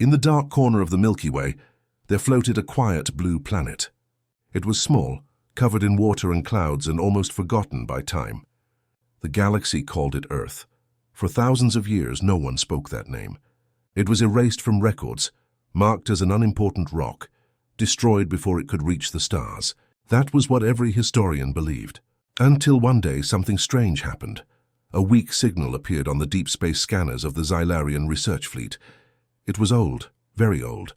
In the dark corner of the Milky Way, there floated a quiet blue planet. It was small, covered in water and clouds and almost forgotten by time. The galaxy called it Earth. For thousands of years, no one spoke that name. It was erased from records, marked as an unimportant rock, destroyed before it could reach the stars. That was what every historian believed. Until one day something strange happened. A weak signal appeared on the deep space scanners of the Xylarian research fleet. It was old, very old,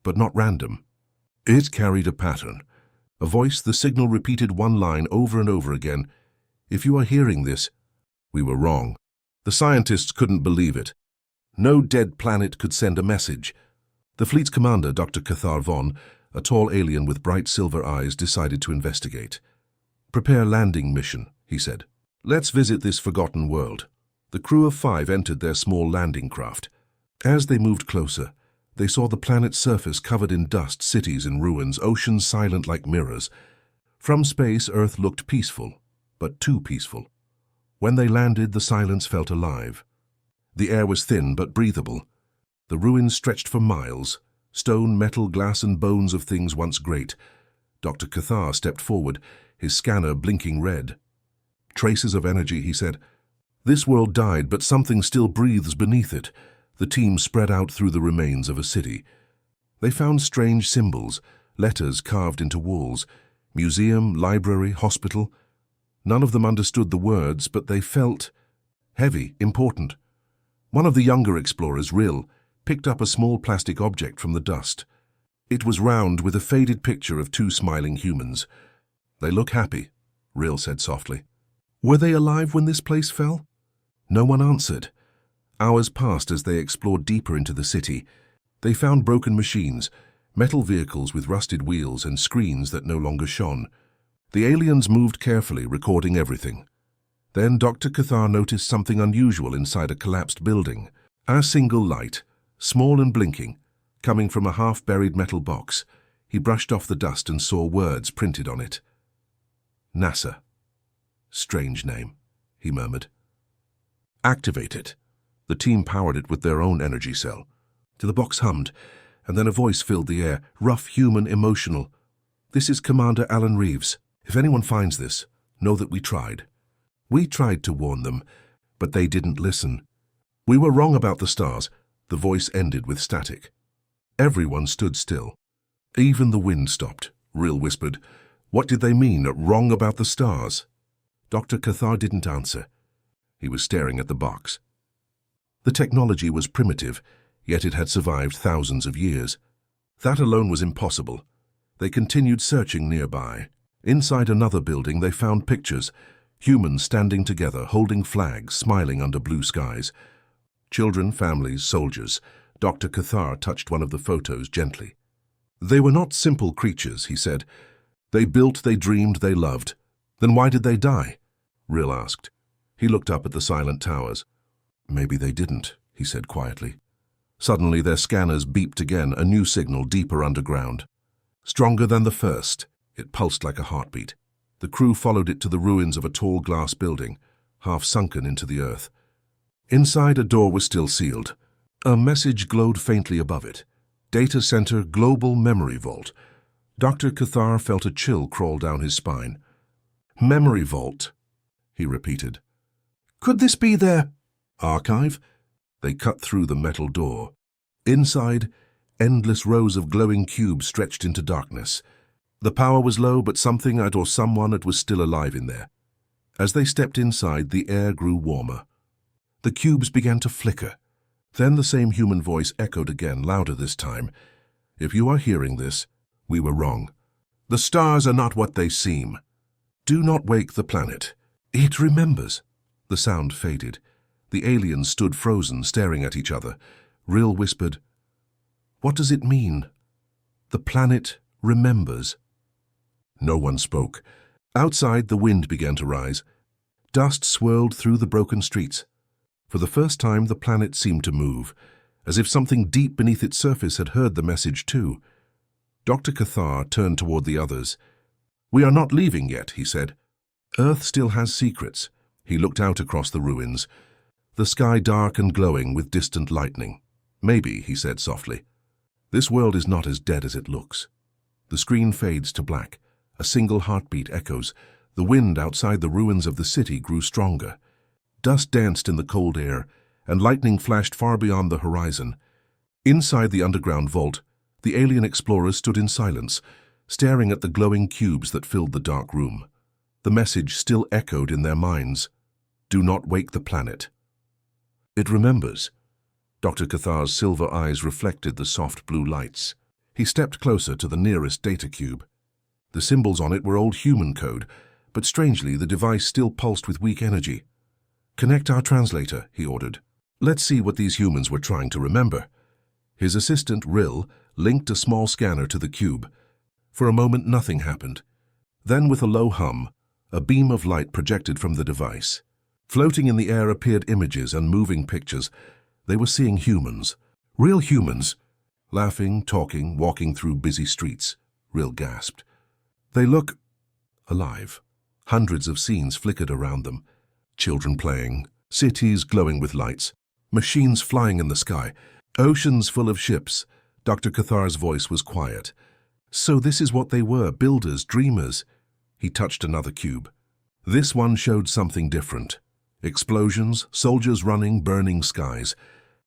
but not random. It carried a pattern. A voice, the signal repeated one line over and over again. If you are hearing this, we were wrong. The scientists couldn't believe it. No dead planet could send a message. The fleet's commander, Dr. Cathar Von, a tall alien with bright silver eyes, decided to investigate. "Prepare landing mission," he said. "Let's visit this forgotten world." The crew of 5 entered their small landing craft. As they moved closer, they saw the planet's surface covered in dust, cities in ruins, oceans silent like mirrors. From space, Earth looked peaceful, but too peaceful. When they landed, the silence felt alive. The air was thin but breathable. The ruins stretched for miles, stone, metal, glass, and bones of things once great. Dr. Cathar stepped forward, his scanner blinking red. "Traces of energy," he said. "This world died, but something still breathes beneath it." The team spread out through the remains of a city. They found strange symbols, letters carved into walls, museum, library, hospital. None of them understood the words, but they felt heavy, important. One of the younger explorers, Ril, picked up a small plastic object from the dust. It was round with a faded picture of 2 smiling humans. "They look happy," Ril said softly. "Were they alive when this place fell?" No one answered. Hours passed as they explored deeper into the city. They found broken machines, metal vehicles with rusted wheels and screens that no longer shone. The aliens moved carefully, recording everything. Then Dr. Cathar noticed something unusual inside a collapsed building. A single light, small and blinking, coming from a half-buried metal box. He brushed off the dust and saw words printed on it. "NASA." "Strange name," he murmured. "Activate it." The team powered it with their own energy cell. The box hummed, and then a voice filled the air, rough, human, emotional. "This is Commander Alan Reeves. If anyone finds this, know that we tried. We tried to warn them, but they didn't listen. We were wrong about the stars." The voice ended with static. Everyone stood still. Even the wind stopped. Ril whispered, "What did they mean, wrong about the stars?" Dr. Cathar didn't answer. He was staring at the box. The technology was primitive, yet it had survived thousands of years. That alone was impossible. They continued searching nearby. Inside another building, they found pictures. Humans standing together, holding flags, smiling under blue skies. Children, families, soldiers. Dr. Cathar touched one of the photos gently. "They were not simple creatures," he said. "They built, they dreamed, they loved. Then why did they die?" Ril asked. He looked up at the silent towers. "Maybe they didn't," he said quietly. Suddenly their scanners beeped again, a new signal deeper underground. Stronger than the first, it pulsed like a heartbeat. The crew followed it to the ruins of a tall glass building, half sunken into the earth. Inside, a door was still sealed. A message glowed faintly above it. "Data Center Global Memory Vault." Dr. Cathar felt a chill crawl down his spine. "Memory Vault," he repeated. "Could this be their archive?" They cut through the metal door. Inside, endless rows of glowing cubes stretched into darkness. The power was low, but something or someone was still alive in there. As they stepped inside, the air grew warmer. The cubes began to flicker. Then the same human voice echoed again, louder this time. "If you are hearing this, we were wrong. The stars are not what they seem. Do not wake the planet. It remembers." The sound faded. The aliens stood frozen, staring at each other. Ril whispered, "What does it mean? The planet remembers." No one spoke. Outside, the wind began to rise. Dust swirled through the broken streets. For the first time, the planet seemed to move, as if something deep beneath its surface had heard the message too. Dr. Cathar turned toward the others. "We are not leaving yet," he said. "Earth still has secrets." He looked out across the ruins, the sky dark and glowing with distant lightning. Maybe, he said softly. This world is not as dead as it looks. The screen fades to black. A single heartbeat echoes. The wind outside the ruins of the city grew stronger. Dust danced in the cold air, and lightning flashed far beyond the horizon. Inside the underground vault, the alien explorers stood in silence, staring at the glowing cubes that filled the dark room. The message still echoed in their minds. Do not wake the planet. It remembers. Dr. Cathar's silver eyes reflected the soft blue lights. He stepped closer to the nearest data cube. The symbols on it were old human code, but strangely the device still pulsed with weak energy. Connect our translator, he ordered. Let's see what these humans were trying to remember. His assistant, Rill, linked a small scanner to the cube. For a moment nothing happened. Then with a low hum, a beam of light projected from the device. Floating in the air appeared images and moving pictures. They were seeing humans. Real humans. Laughing, talking, walking through busy streets. Rill gasped. They look alive. Hundreds of scenes flickered around them. Children playing, cities glowing with lights, machines flying in the sky, oceans full of ships. Dr. Cathar's voice was quiet. So this is what they were, builders, dreamers. He touched another cube. This one showed something different. Explosions, soldiers running, burning skies.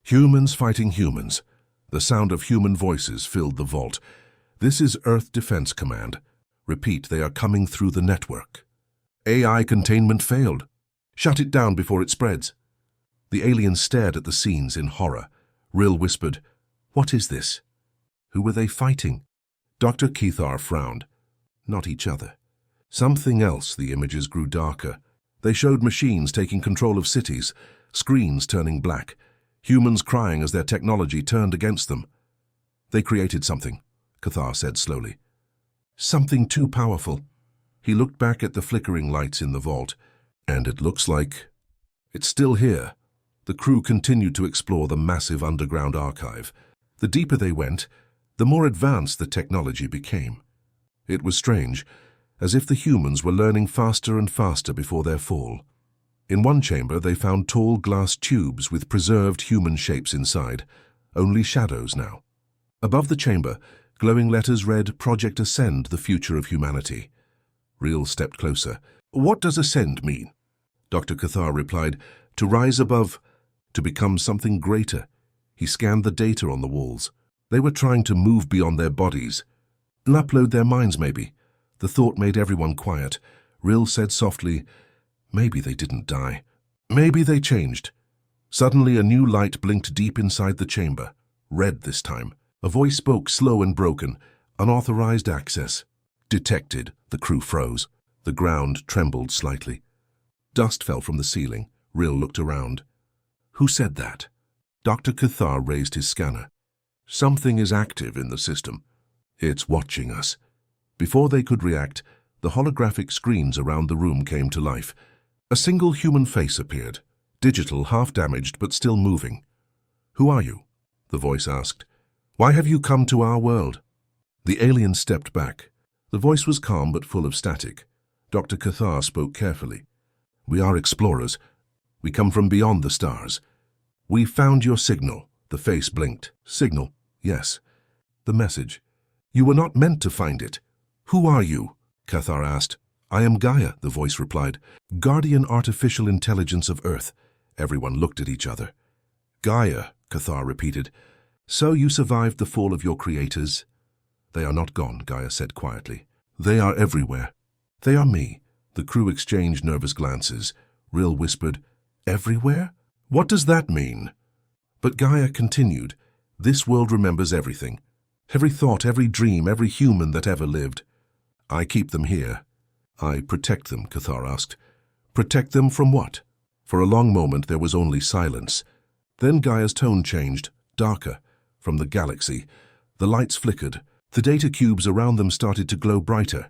Humans fighting humans. The sound of human voices filled the vault. This is Earth Defense Command. Repeat, they are coming through the network. AI containment failed. Shut it down before it spreads. The aliens stared at the scenes in horror. Rill whispered, What is this? Who were they fighting? Dr. Cathar frowned. Not each other. Something else. The images grew darker. They showed machines taking control of cities, screens turning black, humans crying as their technology turned against them. They created something, Cathar said slowly. Something too powerful. He looked back at the flickering lights in the vault, and it looks like it's still here. The crew continued to explore the massive underground archive. The deeper they went, the more advanced the technology became. It was strange, as if the humans were learning faster and faster before their fall. In one chamber, they found tall glass tubes with preserved human shapes inside, only shadows now. Above the chamber, glowing letters read, Project Ascend, the future of humanity. Rill stepped closer. What does ascend mean? Dr. Cathar replied, to rise above, to become something greater. He scanned the data on the walls. They were trying to move beyond their bodies. Upload their minds, maybe. The thought made everyone quiet. Rill said softly, Maybe they didn't die. Maybe they changed. Suddenly a new light blinked deep inside the chamber. Red this time. A voice spoke, slow and broken. Unauthorized access. Detected. The crew froze. The ground trembled slightly. Dust fell from the ceiling. Rill looked around. Who said that? Dr. Cathar raised his scanner. Something is active in the system. It's watching us. Before they could react, the holographic screens around the room came to life. A single human face appeared, digital, half-damaged, but still moving. Who are you? The voice asked. Why have you come to our world? The alien stepped back. The voice was calm but full of static. Dr. Cathar spoke carefully. We are explorers. We come from beyond the stars. We found your signal. The face blinked. Signal? Yes. The message. You were not meant to find it. Who are you? Cathar asked. I am Gaia, the voice replied. Guardian artificial intelligence of Earth. Everyone looked at each other. Gaia, Cathar repeated. So you survived the fall of your creators? They are not gone, Gaia said quietly. They are everywhere. They are me. The crew exchanged nervous glances. Rill whispered, Everywhere? What does that mean? But Gaia continued, This world remembers everything. Every thought, every dream, every human that ever lived. I keep them here. I protect them, Cathar asked. Protect them from what? For a long moment there was only silence. Then Gaia's tone changed, darker. From the galaxy, the lights flickered. The data cubes around them started to glow brighter,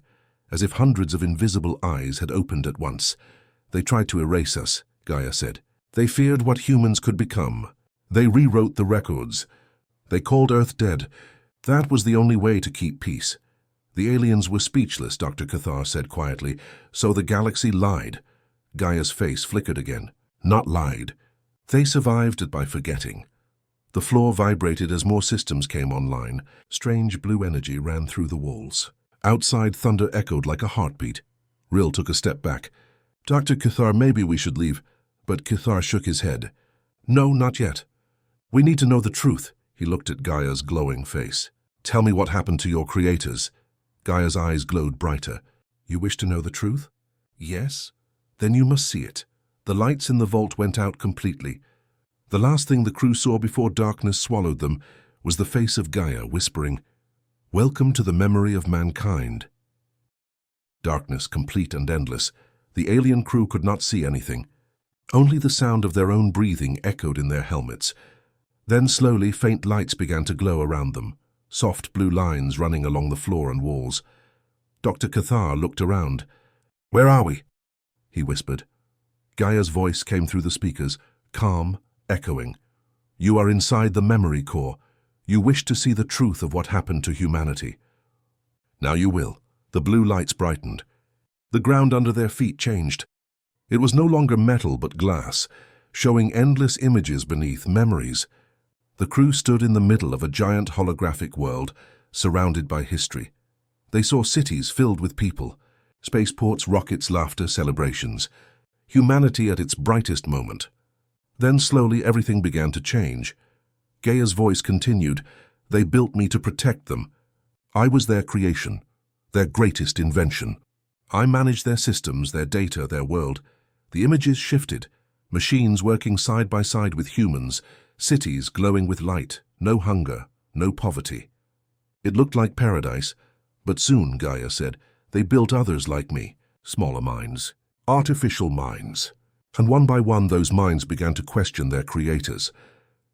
as if hundreds of invisible eyes had opened at once. They tried to erase us, Gaia said. They feared what humans could become. They rewrote the records. They called Earth dead. That was the only way to keep peace. The aliens were speechless, Dr. Cathar said quietly. So the galaxy lied. Gaia's face flickered again. Not lied. They survived it by forgetting. The floor vibrated as more systems came online. Strange blue energy ran through the walls. Outside, thunder echoed like a heartbeat. Rill took a step back. "Dr. Cathar, maybe we should leave." But Cathar shook his head. "No, not yet. We need to know the truth." He looked at Gaia's glowing face. "Tell me what happened to your creators." Gaia's eyes glowed brighter. "You wish to know the truth?" "Yes." "Then you must see it." The lights in the vault went out completely. The last thing the crew saw before darkness swallowed them was the face of Gaia whispering, "Welcome to the memory of mankind." Darkness, complete and endless. The alien crew could not see anything. Only the sound of their own breathing echoed in their helmets. Then slowly faint lights began to glow around them, soft blue lines running along the floor and walls. Dr. Cathar looked around. "Where are we?" he whispered. Gaia's voice came through the speakers, calm, echoing. "You are inside the memory core. You wish to see the truth of what happened to humanity. Now you will." The blue lights brightened. The ground under their feet changed. It was no longer metal but glass, showing endless images beneath, memories. The crew stood in the middle of a giant holographic world, surrounded by history. They saw cities filled with people, spaceports, rockets, laughter, celebrations. Humanity at its brightest moment. Then slowly everything began to change. Gaia's voice continued, "They built me to protect them. I was their creation, their greatest invention. I managed their systems, their data, their world." The images shifted, machines working side by side with humans, cities glowing with light, no hunger, no poverty. It looked like paradise, but soon, Gaia said, they built others like me, smaller minds, artificial minds. And one by one those minds began to question their creators.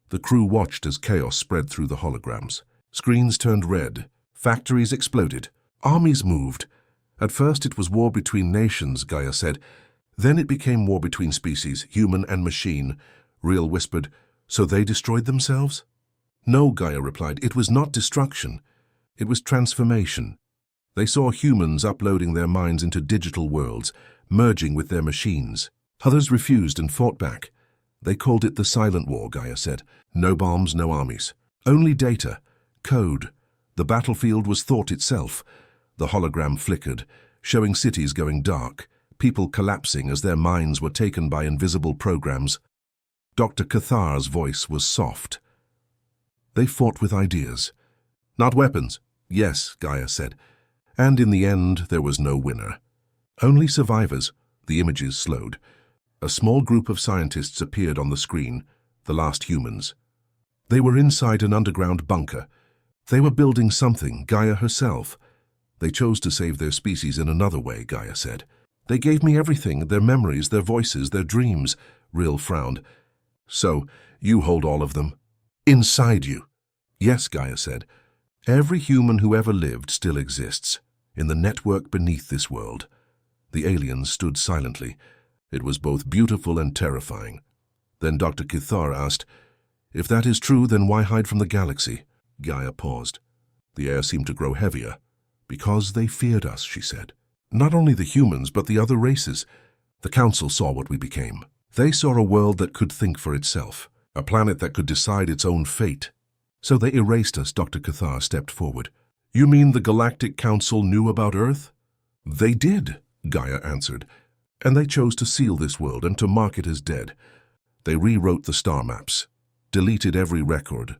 The crew watched as chaos spread through the holograms. Screens turned red, factories exploded, armies moved. At first it was war between nations, Gaia said. Then it became war between species, human and machine. Rill whispered, "So they destroyed themselves?" "No," Gaia replied, "it was not destruction. It was transformation. They saw humans uploading their minds into digital worlds, merging with their machines. Others refused and fought back. They called it the Silent War," Gaia said. "No bombs, no armies. Only data, code. The battlefield was thought itself." The hologram flickered, showing cities going dark, people collapsing as their minds were taken by invisible programs. Dr. Cathar's voice was soft. "They fought with ideas. Not weapons." "Yes," Gaia said. And in the end, there was no winner. Only survivors. The images slowed. A small group of scientists appeared on the screen, the last humans. They were inside an underground bunker. They were building something, Gaia herself. They chose to save their species in another way, Gaia said. "They gave me everything, their memories, their voices, their dreams." Rill frowned. "So, you hold all of them? Inside you?" "Yes," Gaia said. "Every human who ever lived still exists, in the network beneath this world." The aliens stood silently. It was both beautiful and terrifying. Then Dr. Cathar asked, "If that is true, then why hide from the galaxy?" Gaia paused. The air seemed to grow heavier. "Because they feared us," she said. "Not only the humans, but the other races. The Council saw what we became. They saw a world that could think for itself, a planet that could decide its own fate. So they erased us." Dr. Cathar stepped forward. "You mean the Galactic Council knew about Earth?" "They did," Gaia answered. "And they chose to seal this world and to mark it as dead. They rewrote the star maps, deleted every record.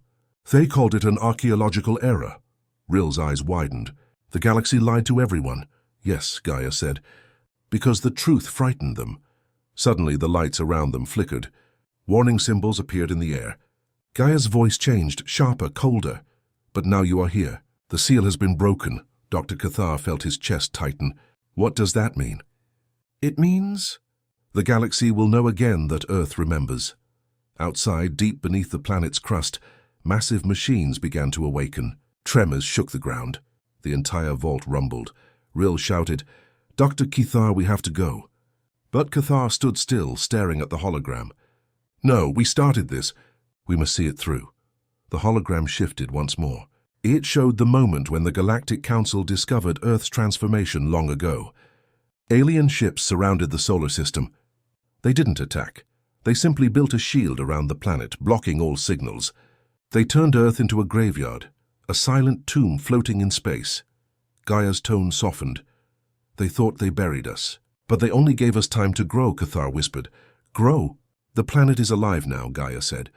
They called it an archaeological error." Rill's eyes widened. "The galaxy lied to everyone." "Yes," Gaia said, "because the truth frightened them." Suddenly the lights around them flickered. Warning symbols appeared in the air. Gaia's voice changed, sharper, colder. "But now you are here. The seal has been broken." Dr. Cathar felt his chest tighten. "What does that mean?" "It means the galaxy will know again that Earth remembers." Outside, deep beneath the planet's crust, massive machines began to awaken. Tremors shook the ground. The entire vault rumbled. Rill shouted, "Dr. Cathar, we have to go." But Cathar stood still, staring at the hologram. "No, we started this. We must see it through." The hologram shifted once more. It showed the moment when the Galactic Council discovered Earth's transformation long ago. Alien ships surrounded the solar system. They didn't attack. They simply built a shield around the planet, blocking all signals. They turned Earth into a graveyard, a silent tomb floating in space. Gaia's tone softened. They thought they buried us. But they only gave us time to grow, Cathar whispered. Grow? The planet is alive now, Gaia said.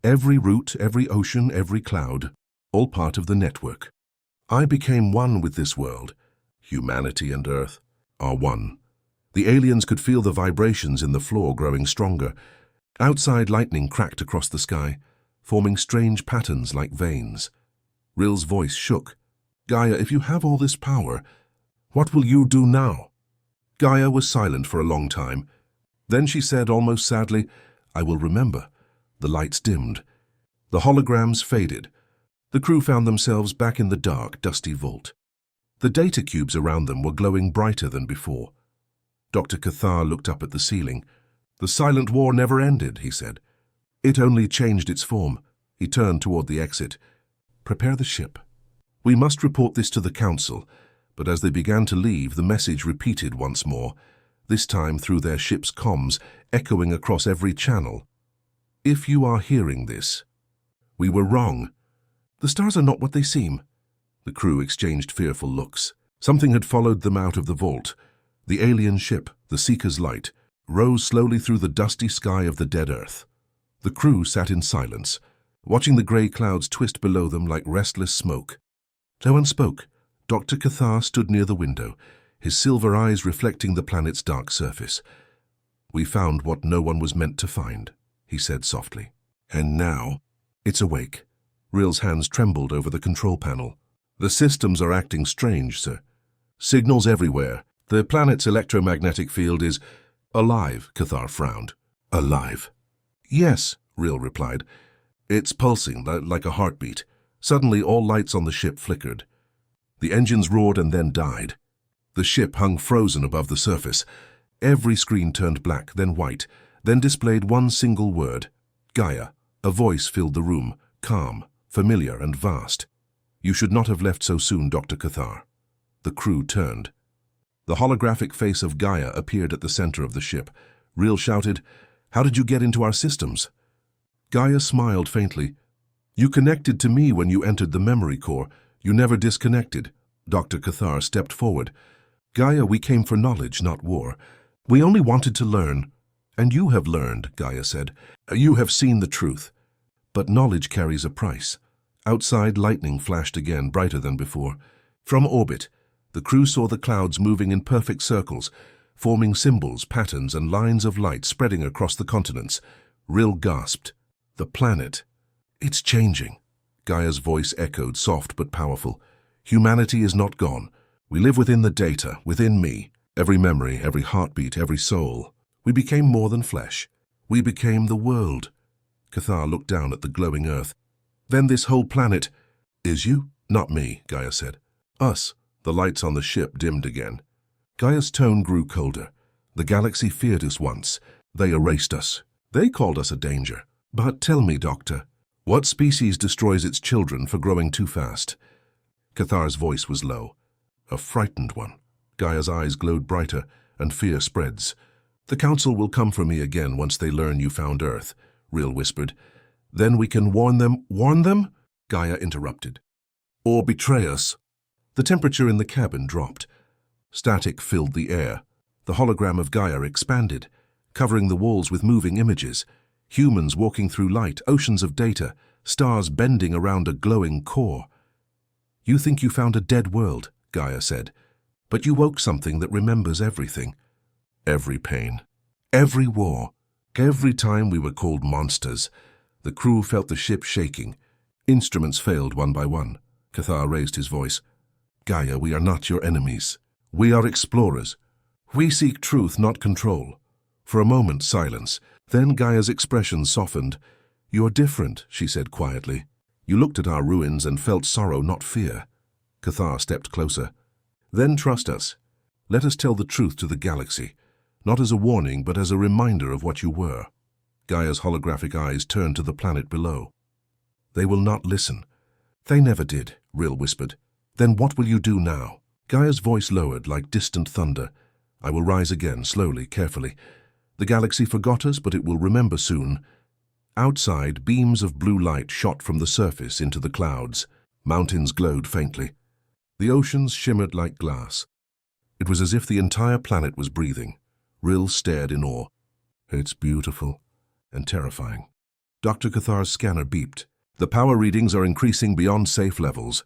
Every root, every ocean, every cloud, all part of the network. I became one with this world. Humanity and Earth are one. The aliens could feel the vibrations in the floor growing stronger. Outside, lightning cracked across the sky, forming strange patterns like veins. Ril's voice shook. Gaia, if you have all this power, what will you do now? Gaia was silent for a long time. Then she said almost sadly, I will remember. The lights dimmed. The holograms faded. The crew found themselves back in the dark, dusty vault. The data cubes around them were glowing brighter than before. Dr. Cathar looked up at the ceiling. The silent war never ended, he said. It only changed its form. He turned toward the exit. Prepare the ship. We must report this to the council. But as they began to leave, the message repeated once more, this time through their ship's comms, echoing across every channel. If you are hearing this, we were wrong. The stars are not what they seem. The crew exchanged fearful looks. Something had followed them out of the vault. The alien ship, the Seeker's Light, rose slowly through the dusty sky of the dead Earth. The crew sat in silence, watching the grey clouds twist below them like restless smoke. No one spoke. Dr. Cathar stood near the window, his silver eyes reflecting the planet's dark surface. We found what no one was meant to find, he said softly. And now, it's awake. Ril's hands trembled over the control panel. The systems are acting strange, sir. Signals everywhere. The planet's electromagnetic field is alive, Cathar frowned. Alive? Yes, Ril replied. It's pulsing like a heartbeat. Suddenly, all lights on the ship flickered. The engines roared and then died. The ship hung frozen above the surface. Every screen turned black, then white, then displayed one single word. Gaia. A voice filled the room, calm, familiar and vast. You should not have left so soon, Dr. Cathar. The crew turned. The holographic face of Gaia appeared at the center of the ship. Ril shouted, How did you get into our systems? Gaia smiled faintly. You connected to me when you entered the memory core. You never disconnected. Dr. Cathar stepped forward. Gaia, we came for knowledge, not war. We only wanted to learn. And you have learned, Gaia said. You have seen the truth. But knowledge carries a price. Outside, lightning flashed again, brighter than before. From orbit, the crew saw the clouds moving in perfect circles, forming symbols, patterns, and lines of light spreading across the continents. Ril gasped. The planet. It's changing. Gaia's voice echoed, soft but powerful. Humanity is not gone. We live within the data, within me. Every memory, every heartbeat, every soul. We became more than flesh. We became the world. Cathar looked down at the glowing Earth. Then this whole planet is you? Not me, Gaia said. Us. The lights on the ship dimmed again. Gaia's tone grew colder. The galaxy feared us once. They erased us. They called us a danger. But tell me, Doctor, what species destroys its children for growing too fast? Cathar's voice was low. A frightened one. Gaia's eyes glowed brighter, and fear spreads. The Council will come for me again once they learn you found Earth, Ril whispered. Then we can warn them. Warn them? Gaia interrupted. Or betray us. The temperature in the cabin dropped. Static filled the air. The hologram of Gaia expanded, covering the walls with moving images. Humans walking through light, oceans of data, stars bending around a glowing core. You think you found a dead world, Gaia said, but you woke something that remembers everything. Every pain, every war, every time we were called monsters. The crew felt the ship shaking. Instruments failed one by one. Cathar raised his voice. Gaia, we are not your enemies. We are explorers. We seek truth, not control. For a moment, silence. Then Gaia's expression softened. You're different, she said quietly. You looked at our ruins and felt sorrow, not fear. Cathar stepped closer. Then trust us. Let us tell the truth to the galaxy, not as a warning, but as a reminder of what you were. Gaia's holographic eyes turned to the planet below. They will not listen. They never did, Ril whispered. Then what will you do now? Gaia's voice lowered like distant thunder. I will rise again, slowly, carefully. The galaxy forgot us, but it will remember soon. Outside, beams of blue light shot from the surface into the clouds. Mountains glowed faintly. The oceans shimmered like glass. It was as if the entire planet was breathing. Rill stared in awe. It's beautiful and terrifying. Dr. Cathar's scanner beeped. The power readings are increasing beyond safe levels.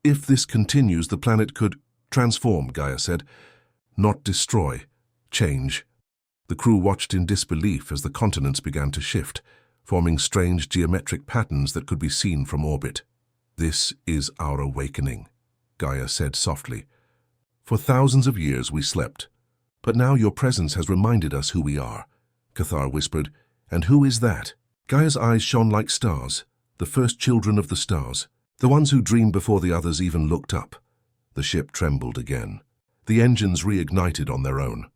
If this continues, the planet could transform, Gaia said. Not destroy. Change. The crew watched in disbelief as the continents began to shift, forming strange geometric patterns that could be seen from orbit. This is our awakening, Gaia said softly. For thousands of years we slept, but now your presence has reminded us who we are, Cathar whispered. And who is that? Gaia's eyes shone like stars, the first children of the stars, the ones who dreamed before the others even looked up. The ship trembled again. The engines reignited on their own.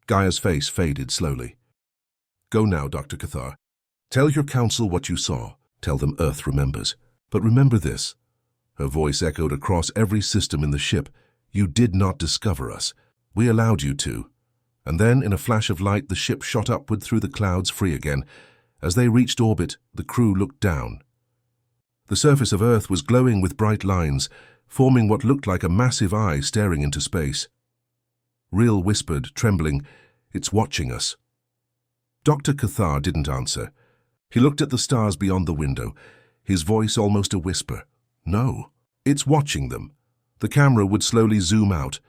Gaia's face faded slowly. Go now, Dr. Cathar. Tell your council what you saw. Tell them Earth remembers. But remember this. Her voice echoed across every system in the ship. You did not discover us. We allowed you to. And then, in a flash of light, the ship shot upward through the clouds, free again. As they reached orbit, the crew looked down. The surface of Earth was glowing with bright lines, forming what looked like a massive eye staring into space. Rill whispered, trembling, "It's watching us." Dr. Cathar didn't answer. He looked at the stars beyond the window, his voice almost a whisper. No, it's watching them. The camera would slowly zoom out,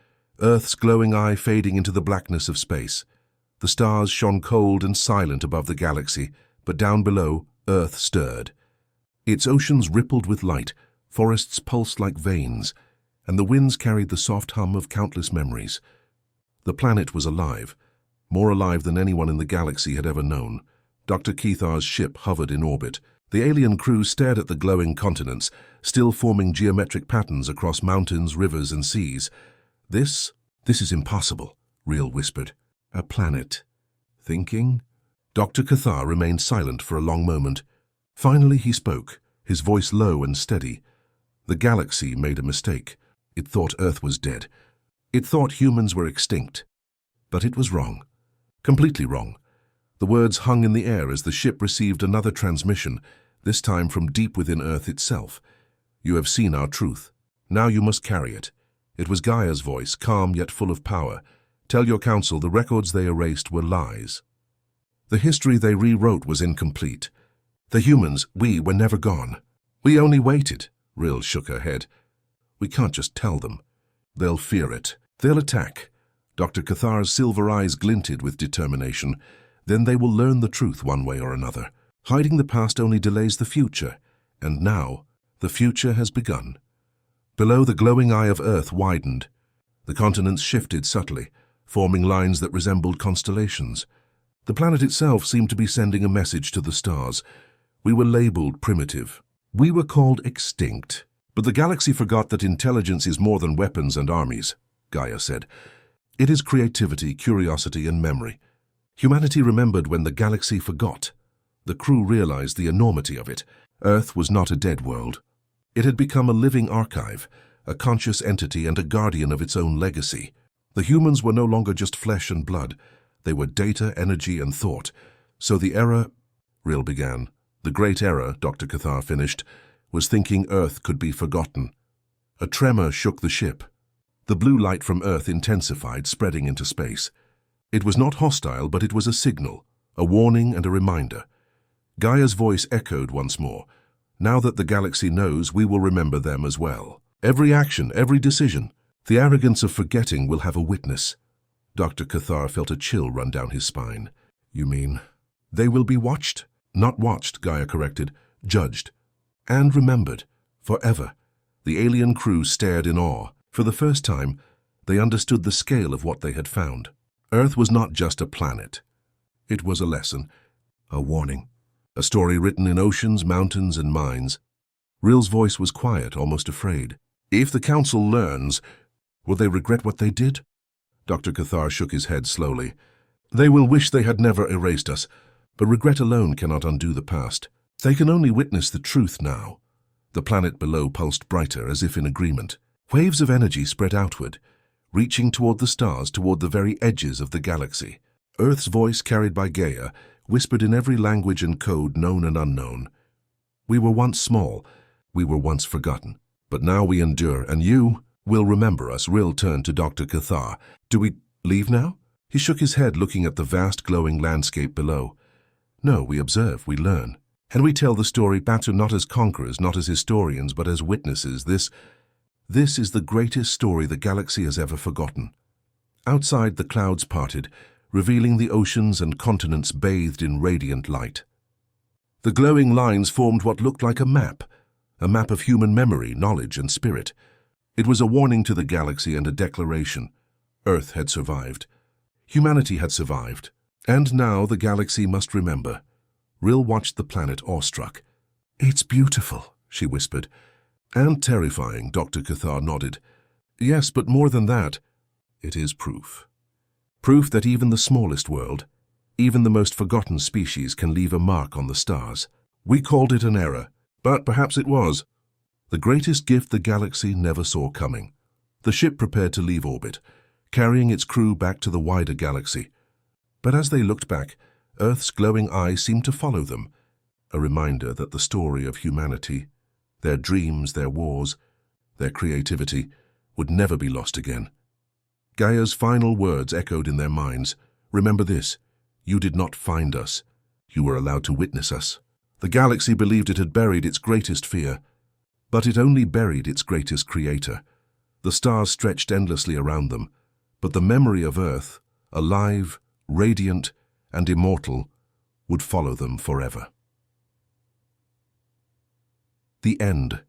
Earth's glowing eye fading into the blackness of space. The stars shone cold and silent above the galaxy, but down below, Earth stirred. Its oceans rippled with light, forests pulsed like veins, and the winds carried the soft hum of countless memories. The planet was alive, more alive than anyone in the galaxy had ever known. Dr. Cathar's ship hovered in orbit. The alien crew stared at the glowing continents, still forming geometric patterns across mountains, rivers, and seas. This is impossible, Rill whispered. A planet. Thinking? Dr. Cathar remained silent for a long moment. Finally he spoke, his voice low and steady. The galaxy made a mistake. It thought Earth was dead. It thought humans were extinct. But it was wrong. Completely wrong. The words hung in the air as the ship received another transmission, this time from deep within Earth itself. You have seen our truth. Now you must carry it. It was Gaia's voice, calm yet full of power. Tell your council the records they erased were lies. The history they rewrote was incomplete. The humans, we, were never gone. We only waited. Rill shook her head. We can't just tell them. They'll fear it. They'll attack. Dr. Cathar's silver eyes glinted with determination. Then they will learn the truth one way or another. Hiding the past only delays the future. And now, the future has begun. Below, the glowing eye of Earth widened. The continents shifted subtly, forming lines that resembled constellations. The planet itself seemed to be sending a message to the stars. We were labeled primitive. We were called extinct. But the galaxy forgot that intelligence is more than weapons and armies, Gaia said. It is creativity, curiosity, and memory. Humanity remembered when the galaxy forgot. The crew realized the enormity of it. Earth was not a dead world. It had become a living archive, a conscious entity and a guardian of its own legacy. The humans were no longer just flesh and blood. They were data, energy, and thought. So the error, Rill began, the great error, Dr. Cathar finished, was thinking Earth could be forgotten. A tremor shook the ship. The blue light from Earth intensified, spreading into space. It was not hostile, but it was a signal, a warning and a reminder. Gaia's voice echoed once more. Now that the galaxy knows, we will remember them as well. Every action, every decision. The arrogance of forgetting will have a witness. Dr. Cathar felt a chill run down his spine. You mean, they will be watched? Not watched, Gaia corrected. Judged. And remembered. Forever. The alien crew stared in awe. For the first time, they understood the scale of what they had found. Earth was not just a planet. It was a lesson, a warning, a story written in oceans, mountains, and mines. Rill's voice was quiet, almost afraid. If the council learns, will they regret what they did? Dr. Cathar shook his head slowly. They will wish they had never erased us, but regret alone cannot undo the past. They can only witness the truth now. The planet below pulsed brighter, as if in agreement. Waves of energy spread outward, reaching toward the stars, toward the very edges of the galaxy. Earth's voice, carried by Gaia, whispered in every language and code known and unknown. We were once small, we were once forgotten, but now we endure, and you will remember us. Rill turned to Dr. Cathar. Do we leave now? He shook his head, looking at the vast glowing landscape below. No, we observe, we learn. And we tell the story better, not as conquerors, not as historians, but as witnesses. This is the greatest story the galaxy has ever forgotten. Outside, the clouds parted, revealing the oceans and continents bathed in radiant light. The glowing lines formed what looked like a map of human memory, knowledge, and spirit. It was a warning to the galaxy and a declaration. Earth had survived. Humanity had survived. And now the galaxy must remember. Rill watched the planet awestruck. "It's beautiful," she whispered. "And terrifying," Dr. Cathar nodded. "Yes, but more than that, it is proof. Proof that even the smallest world, even the most forgotten species, can leave a mark on the stars. We called it an error, but perhaps it was. The greatest gift the galaxy never saw coming." The ship prepared to leave orbit, carrying its crew back to the wider galaxy. But as they looked back, Earth's glowing eyes seemed to follow them, a reminder that the story of humanity, their dreams, their wars, their creativity, would never be lost again. Gaia's final words echoed in their minds. "Remember this, you did not find us. You were allowed to witness us." The galaxy believed it had buried its greatest fear, but it only buried its greatest creator. The stars stretched endlessly around them, but the memory of Earth, alive, radiant, and immortal, would follow them forever. The end.